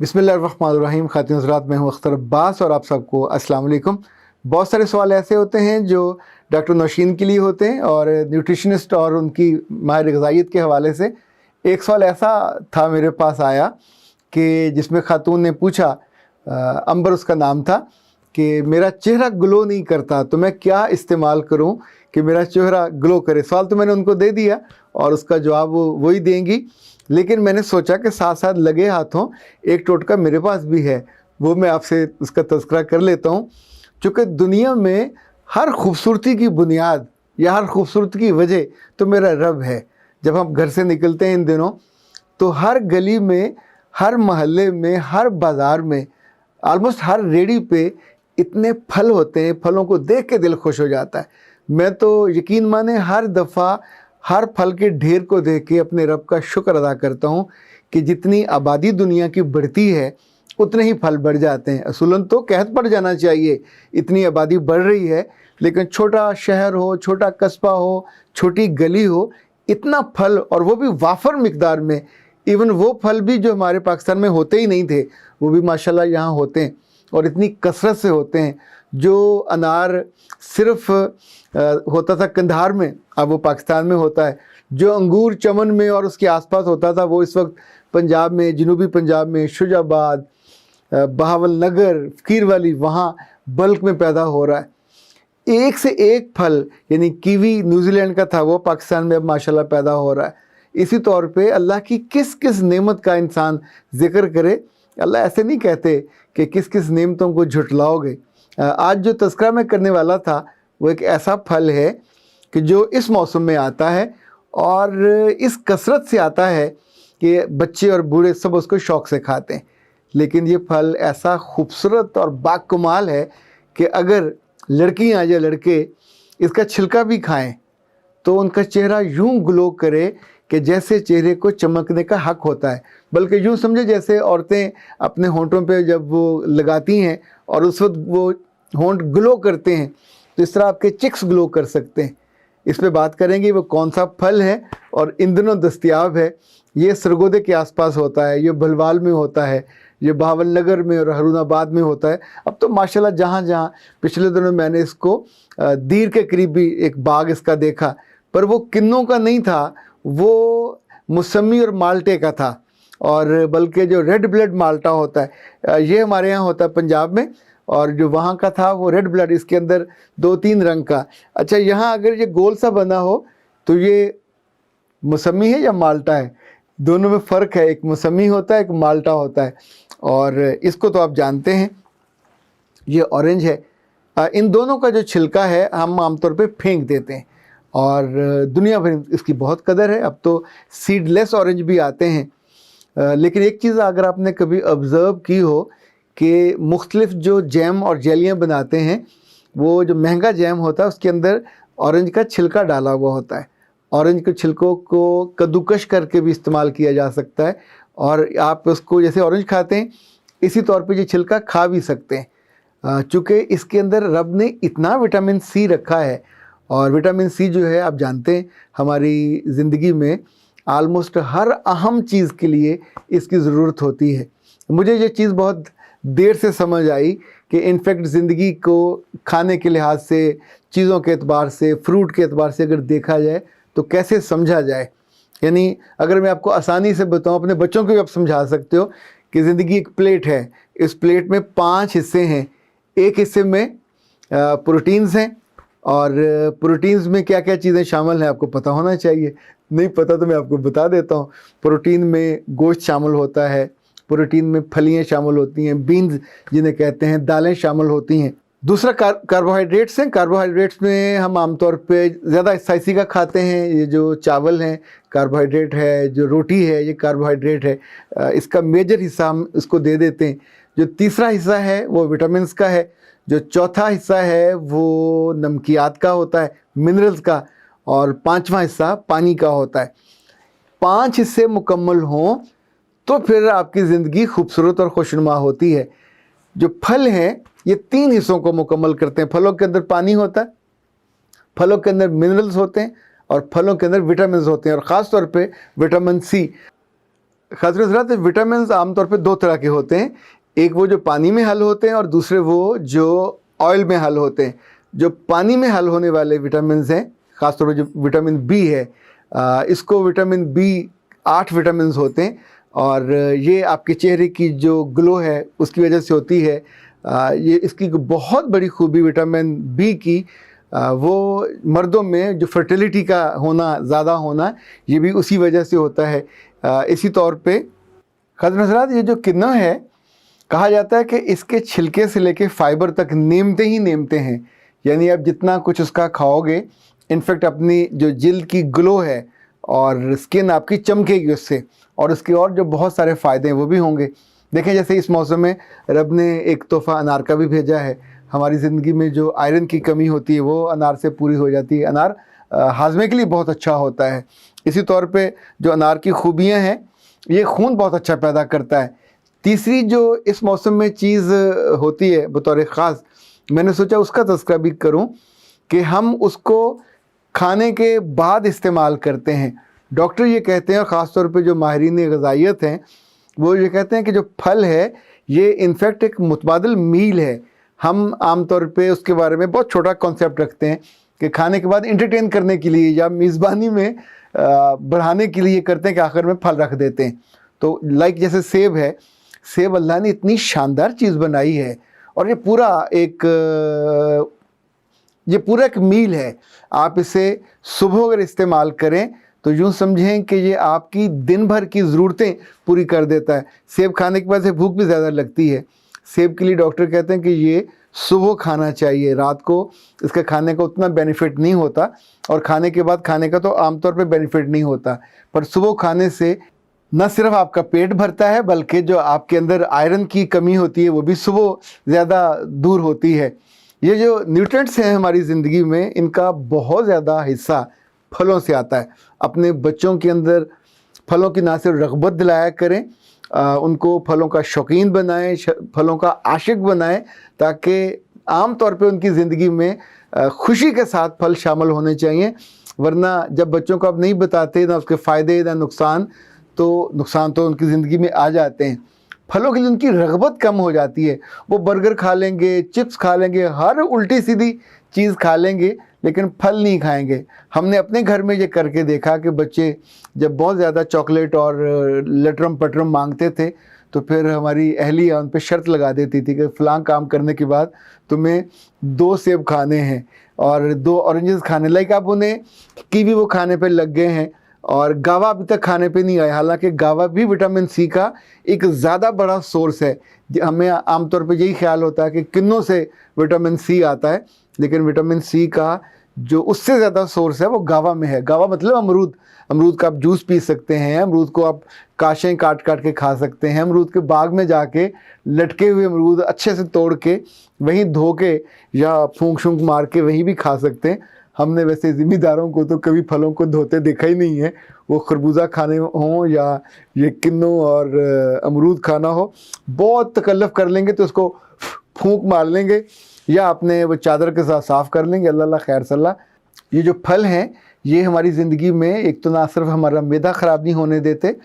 बिस्मिल्लाहिर्रहमानिर्रहीम। खातिन हज़रात, मैं हूँ अख्तर अब्बास और आप सबको अस्सलाम वालेकुम। बहुत सारे सवाल ऐसे होते हैं जो डॉक्टर नौशीन के लिए होते हैं और न्यूट्रिशनिस्ट और उनकी माहिर ग़िज़ाइयत के हवाले से। एक सवाल ऐसा था मेरे पास आया कि जिसमें खातून ने पूछा, अंबर उसका नाम था, कि मेरा चेहरा ग्लो नहीं करता तो मैं क्या इस्तेमाल करूं कि मेरा चेहरा ग्लो करे। सवाल तो मैंने उनको दे दिया और उसका जवाब वो वही देंगी, लेकिन मैंने सोचा कि साथ साथ लगे हाथों एक टोटका मेरे पास भी है, वो मैं आपसे उसका तज़किरा कर लेता हूँ। चूँकि दुनिया में हर खूबसूरती की बुनियाद या हर खूबसूरती की वजह तो मेरा रब है। जब हम घर से निकलते हैं इन दिनों, तो हर गली में, हर मोहल्ले में, हर बाज़ार में, आलमोस्ट हर रेडी पे इतने फल होते हैं, फलों को देख के दिल खुश हो जाता है। मैं तो यकीन माने हर दफ़ा हर फल के ढेर को देख के अपने रब का शुक्र अदा करता हूँ कि जितनी आबादी दुनिया की बढ़ती है उतने ही फल बढ़ जाते हैं। असूलन तो कहत पड़ जाना चाहिए, इतनी आबादी बढ़ रही है, लेकिन छोटा शहर हो, छोटा कस्बा हो, छोटी गली हो, इतना फल, और वो भी वाफर मिकदार में। इवन वो फल भी जो हमारे पाकिस्तान में होते ही नहीं थे, वो भी माशाल्लाह यहाँ होते हैं और इतनी कसरत से होते हैं। जो अनार सिर्फ़ होता था कंधार में, अब वो पाकिस्तान में होता है। जो अंगूर चमन में और उसके आसपास होता था, वो इस वक्त पंजाब में, जनूबी पंजाब में, शुजाबाद, बहावलनगर, फ़कीर वाली, वहाँ बल्क में पैदा हो रहा है। एक से एक फल, यानी कीवी न्यूजीलैंड का था, वो पाकिस्तान में अब माशाल्लाह पैदा हो रहा है। इसी तौर पे अल्लाह की किस किस नेमत का इंसान ज़िक्र करे। अल्लाह ऐसे नहीं कहते कि किस किस नेमतों को झुटलाओगे। आज जो तज़किरा मैं करने वाला था वो एक ऐसा फल है कि जो इस मौसम में आता है और इस कसरत से आता है कि बच्चे और बूढ़े सब उसको शौक़ से खाते हैं। लेकिन ये फल ऐसा खूबसूरत और बाकमाल है कि अगर लड़कियां या लड़के इसका छिलका भी खाएं तो उनका चेहरा यूं ग्लो करे कि जैसे चेहरे को चमकने का हक होता है। बल्कि यूं समझे जैसे औरतें अपने होंठों पे जब वो लगाती हैं और उस वक्त वो होंठ ग्लो करते हैं, तो इस तरह आपके चिक्स ग्लो कर सकते हैं। इस पे बात करेंगे वो कौन सा फल है और इन दिनों दस्तयाब है। ये सरगोदे के आसपास होता है, ये भलवाल में होता है, ये बहावलनगर में और हरुणाबाद में होता है। अब तो माशाल्लाह जहाँ जहाँ, पिछले दिनों मैंने इसको दीर के करीब भी एक बाग इसका देखा, पर वो किन्नों का नहीं था, वो मौसमी और माल्टे का था। और बल्कि जो रेड ब्लड माल्टा होता है, ये हमारे यहाँ होता है पंजाब में, और जो वहाँ का था वो रेड ब्लड, इसके अंदर 2-3 रंग का। अच्छा, यहाँ अगर ये गोल सा बना हो तो ये मौसमी है या माल्टा है? दोनों में फ़र्क है, एक मौसमी होता है, एक माल्टा होता है। और इसको तो आप जानते हैं, ये ऑरेंज है। इन दोनों का जो छिलका है हम आमतौर पे फेंक देते हैं और दुनिया भर इसकी बहुत कदर है। अब तो सीडलेस ऑरेंज भी आते हैं। लेकिन एक चीज़ अगर आपने कभी ऑब्ज़र्व की हो कि मुख्तलिफ जो जैम और जेलियाँ बनाते हैं, वो जो महंगा जैम होता है उसके अंदर ऑरेंज का छिलका डाला हुआ होता है। ऑरेंज के छिलकों को कद्दूकश करके भी इस्तेमाल किया जा सकता है और आप उसको जैसे ऑरेंज खाते हैं इसी तौर पे ये छिलका खा भी सकते हैं। चूँकि इसके अंदर रब ने इतना विटामिन सी रखा है, और विटामिन सी जो है आप जानते हैं हमारी ज़िंदगी में आलमोस्ट हर अहम चीज़ के लिए इसकी ज़रूरत होती है। मुझे ये चीज़ बहुत देर से समझ आई कि इनफैक्ट ज़िंदगी को खाने के लिहाज से, चीज़ों के एतबार से, फ्रूट के एतबार से अगर देखा जाए तो कैसे समझा जाए। यानी अगर मैं आपको आसानी से बताऊं, अपने बच्चों को भी आप समझा सकते हो कि ज़िंदगी एक प्लेट है, इस प्लेट में 5 हिस्से हैं। एक हिस्से में प्रोटीन्स हैं, और प्रोटीन्स में क्या क्या चीज़ें शामिल हैं आपको पता होना चाहिए। नहीं पता तो मैं आपको बता देता हूँ। प्रोटीन में गोश्त शामिल होता है, प्रोटीन में फलियाँ शामिल होती हैं, बीन्स जिन्हें कहते हैं, दालें शामिल होती हैं। दूसरा कार्बोहाइड्रेट्स हैं। कार्बोहाइड्रेट्स में हम आमतौर पे ज़्यादा हिस्सा इसी का खाते हैं। ये जो चावल हैं कार्बोहाइड्रेट है, जो रोटी है ये कार्बोहाइड्रेट है। इसका मेजर हिस्सा हम इसको दे देते हैं। जो तीसरा हिस्सा है वो विटामिन्स का है। जो चौथा हिस्सा है वो नमकियात का होता है, मिनरल्स का, और 5वां हिस्सा पानी का होता है। 5 हिस्से मुकम्मल हों तो फिर आपकी ज़िंदगी खूबसूरत और खुशनुमा होती है। जो फल हैं ये 3 हिस्सों को मुकम्मल करते हैं। फलों के अंदर पानी होता है, फलों के अंदर मिनरल्स होते हैं, और फलों के अंदर विटामिन होते हैं, और ख़ास तौर पे विटामिन सी। खातिर हज़रात विटामिन आमतौर पे दो तरह के होते हैं, एक वो जो पानी में हल होते हैं और दूसरे वो जो ऑयल में हल होते हैं। जो पानी में हल होने वाले विटामिन हैं, ख़ासतौर पर जो विटामिन बी है, इसको विटामिन बी 8 विटामिन होते हैं और ये आपके चेहरे की जो ग्लो है उसकी वजह से होती है। ये इसकी बहुत बड़ी खूबी विटामिन बी की वो मर्दों में जो फर्टिलिटी का होना ज़्यादा होना, ये भी उसी वजह से होता है। इसी तौर पे खातिर हज़रात ये जो किन्नू है, कहा जाता है कि इसके छिलके से लेके फाइबर तक नीमते ही नीमते हैं, यानी आप जितना कुछ उसका खाओगे, इनफैक्ट अपनी जो जिल्द की ग्लो है और स्किन आपकी चमकेगी उससे, और उसके और जो बहुत सारे फ़ायदे हैं वो भी होंगे। देखें जैसे इस मौसम में रब ने एक तोहफ़ा अनार का भी भेजा है। हमारी ज़िंदगी में जो आयरन की कमी होती है वो अनार से पूरी हो जाती है। अनार हाजमे के लिए बहुत अच्छा होता है। इसी तौर पे जो अनार की खूबियाँ हैं, ये खून बहुत अच्छा पैदा करता है। तीसरी जो इस मौसम में चीज़ होती है बतौर ख़ास, मैंने सोचा उसका तज़किरा भी करूं कि हम उसको खाने के बाद इस्तेमाल करते हैं। डॉक्टर ये कहते हैं, और ख़ास तौर पे जो माहिरीन ग़िज़ाइयत हैं, वो ये कहते हैं कि जो फल है ये इनफैक्ट एक मुतबादिल मील है। हम आम तौर पे उसके बारे में बहुत छोटा कॉन्सेप्ट रखते हैं कि खाने के बाद इंटरटेन करने के लिए या मेज़बानी में बढ़ाने के लिए करते हैं कि आखिर में फल रख देते हैं। तो लाइक जैसे सेब है, सेब अल्लाह ने इतनी शानदार चीज़ बनाई है और ये पूरा एक मील है। आप इसे सुबह अगर इस्तेमाल करें तो यूँ समझें कि ये आपकी दिन भर की ज़रूरतें पूरी कर देता है। सेब खाने के बाद से भूख भी ज़्यादा लगती है। सेब के लिए डॉक्टर कहते हैं कि ये सुबह खाना चाहिए, रात को इसका खाने का उतना बेनिफिट नहीं होता, और खाने के बाद खाने का तो आमतौर पे बेनिफिट नहीं होता, पर सुबह खाने से न सिर्फ आपका पेट भरता है बल्कि जो आपके अंदर आयरन की कमी होती है वो भी सुबह ज़्यादा दूर होती है। ये जो न्यूट्रिएंट्स हैं हमारी ज़िंदगी में, इनका बहुत ज़्यादा हिस्सा फलों से आता है। अपने बच्चों के अंदर फलों की ना सिर्फ रग़बत दिलाया करें, उनको फलों का शौकीन बनाएं, फलों का आशिक बनाएं, ताकि आम तौर पे उनकी ज़िंदगी में खुशी के साथ फल शामिल होने चाहिए। वरना जब बच्चों को आप नहीं बताते ना उसके फ़ायदे ना नुकसान तो उनकी ज़िंदगी में आ जाते हैं। फलों के लिए उनकी रग़बत कम हो जाती है। वो बर्गर खा लेंगे, चिप्स खा लेंगे, हर उल्टी सीधी चीज़ खा लेंगे, लेकिन फल नहीं खाएंगे। हमने अपने घर में ये करके देखा कि बच्चे जब बहुत ज़्यादा चॉकलेट और लटरम पटरम मांगते थे तो फिर हमारी अहलिया उन पे शर्त लगा देती थी कि फ़लाँ काम करने के बाद तुम्हें 2 सेब खाने हैं और 2 ऑरेंजेस खाने। लाइक आप उन्हें कीवी वो खाने पे लग गए हैं और गावा अभी तक खाने पे नहीं आए। हालांकि गावा भी विटामिन सी का एक ज़्यादा बड़ा सोर्स है। हमें आमतौर पे यही ख्याल होता है कि किन्नों से विटामिन सी आता है, लेकिन विटामिन सी का जो उससे ज़्यादा सोर्स है वो गावा में है। गावा मतलब अमरूद। अमरूद का आप जूस पी सकते हैं, अमरूद को आप काशें काट काट के खा सकते हैं, अमरूद के बाग में जाके लटके हुए अमरूद अच्छे से तोड़ के वहीं धो के या फूंक शूंक मार के वहीं भी खा सकते हैं। हमने वैसे ज़िम्मेदारों को तो कभी फलों को धोते देखा ही नहीं है, वो खरबूजा खाने हों या ये किन्नू और अमरूद खाना हो, बहुत तकल्लुफ़ कर लेंगे तो उसको फूंक मार लेंगे या अपने वो चादर के साथ साफ़ कर लेंगे। अल्लाह खैर सल्ला। ये जो फल हैं ये हमारी ज़िंदगी में एक तो ना सिर्फ हमारा मैदा ख़राब नहीं होने देते,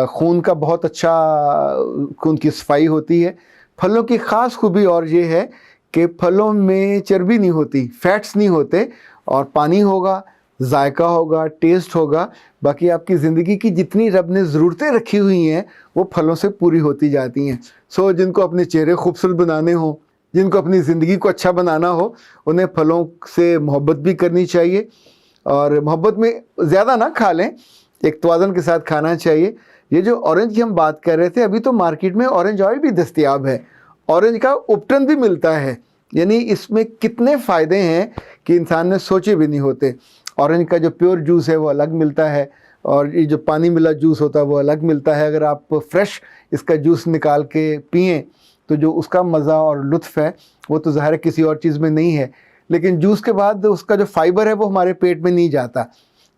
खून का बहुत अच्छा खून की सफाई होती है। फलों की ख़ास खूबी और ये है कि फलों में चर्बी नहीं होती, फैट्स नहीं होते, और पानी होगा, जायका होगा, टेस्ट होगा। बाकी आपकी ज़िंदगी की जितनी रब ने ज़रूरतें रखी हुई हैं वो फलों से पूरी होती जाती हैं। सो जिनको अपने चेहरे खूबसूरत बनाने हों, जिनको अपनी ज़िंदगी को अच्छा बनाना हो, उन्हें फलों से मोहब्बत भी करनी चाहिए, और मोहब्बत में ज़्यादा ना खा लें, एक तवाज़ुन के साथ खाना चाहिए। ये जो ऑरेंज की हम बात कर रहे थे, अभी तो मार्केट में ऑरेंज ऑयल भी दस्तयाब है, ऑरेंज का उपटन भी मिलता है। यानी इसमें कितने फ़ायदे हैं कि इंसान ने सोचे भी नहीं होते। ऑरेंज का जो प्योर जूस है वो अलग मिलता है, और ये जो पानी मिला जूस होता है वो अलग मिलता है। अगर आप फ्रेश इसका जूस निकाल के पिएँ तो जो उसका मज़ा और लुत्फ़ है वो तो ज़ाहिर है किसी और चीज़ में नहीं है। लेकिन जूस के बाद उसका जो फ़ाइबर है वो हमारे पेट में नहीं जाता।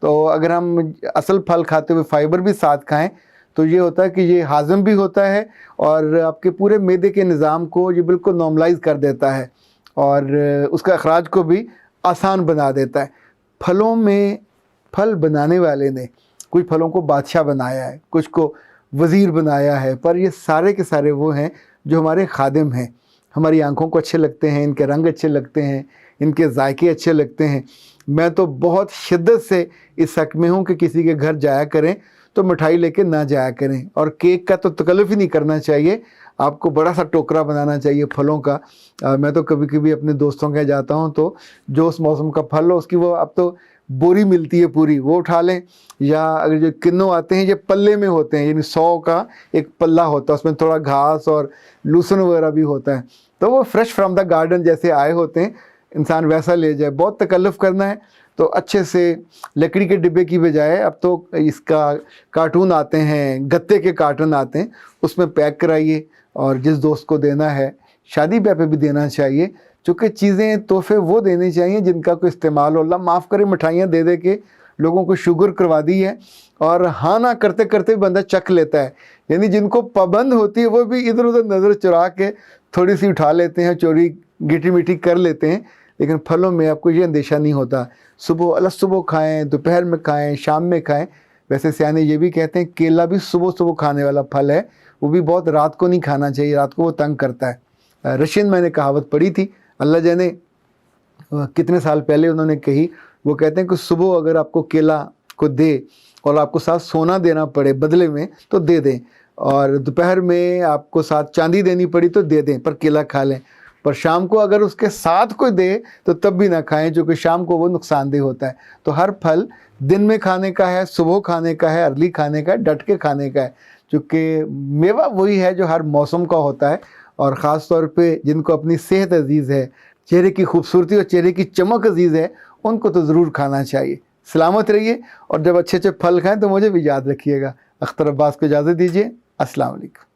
तो अगर हम असल फल खाते हुए फ़ाइबर भी साथ खाएं तो ये होता है कि ये हाज़म भी होता है और आपके पूरे मैदे के निज़ाम को ये बिल्कुल नॉर्मलाइज़ कर देता है और उसका अखराज को भी आसान बना देता है। फलों में फल बनाने वाले ने कुछ फलों को बादशाह बनाया है, कुछ को वज़ीर बनाया है, पर ये सारे के सारे वो हैं जो हमारे खादिम हैं। हमारी आंखों को अच्छे लगते हैं, इनके रंग अच्छे लगते हैं, इनके जायके अच्छे लगते हैं। मैं तो बहुत शिद्दत से इस हक़ में हूँ कि किसी के घर जाया करें तो मिठाई लेके ना जाया करें, और केक का तो तकल्लुफ़ ही नहीं करना चाहिए। आपको बड़ा सा टोकरा बनाना चाहिए फलों का। मैं तो कभी कभी अपने दोस्तों के यहाँ जाता हूँ तो जो उस मौसम का फल हो उसकी वो अब तो बोरी मिलती है पूरी, वो उठा लें। या अगर जो किन्नू आते हैं ये पल्ले में होते हैं, यानी 100 का एक पल्ला होता है, उसमें थोड़ा घास और लूसन वगैरह भी होता है, तो वो फ्रेश फ्रॉम द गार्डन जैसे आए होते हैं, इंसान वैसा ले जाए। बहुत तकल्लुफ़ करना है तो अच्छे से लकड़ी के डिब्बे की बजाय अब तो इसका कार्टून आते हैं, गत्ते के कार्टून आते हैं, उसमें पैक कराइए और जिस दोस्त को देना है शादी ब्याह पे भी देना चाहिए। चूँकि चीज़ें तोहफे वो देने चाहिए जिनका कोई इस्तेमाल हो। अल्लाह माफ़ करे, मिठाइयाँ दे दे के लोगों को शुगर करवा दी है, और हाँ ना करते करते बंदा चख लेता है। यानी जिनको पाबंद होती है वो भी इधर उधर नज़र चुरा के थोड़ी सी उठा लेते हैं, चोरी गिटी मिठी कर लेते हैं। लेकिन फलों में आपको ये अंदेशा नहीं होता, सुबह अलग सुबह खाएँ, दोपहर में खाएँ, शाम में खाएँ। वैसे सियाने ये भी कहते हैं केला भी सुबह सुबह खाने वाला फल है, वो भी बहुत रात को नहीं खाना चाहिए, रात को वो तंग करता है। रशियन मैंने कहावत पढ़ी थी, अल्लाह जाने कितने साल पहले उन्होंने कही। वो कहते हैं कि सुबह अगर आपको केला को दे और आपको साथ सोना देना पड़े बदले में तो दे दें, और दोपहर में आपको साथ चांदी देनी पड़ी तो दे दें, पर केला खा लें। पर शाम को अगर उसके साथ कोई दे तो तब भी ना खाएं, जो कि शाम को वो नुकसानदेह होता है। तो हर फल दिन में खाने का है, सुबह खाने का है, अर्ली खाने का है, डट के खाने का है, क्योंकि मेवा वही है जो हर मौसम का होता है। और ख़ास तौर पे जिनको अपनी सेहत अजीज़ है, चेहरे की खूबसूरती और चेहरे की चमक अजीज़ है, उनको तो ज़रूर खाना चाहिए। सलामत रहिए, और जब अच्छे अच्छे फल खाएं तो मुझे भी याद रखिएगा। अख्तर अब्बास को इजाज़त दीजिए। अस्सलाम वालेकुम।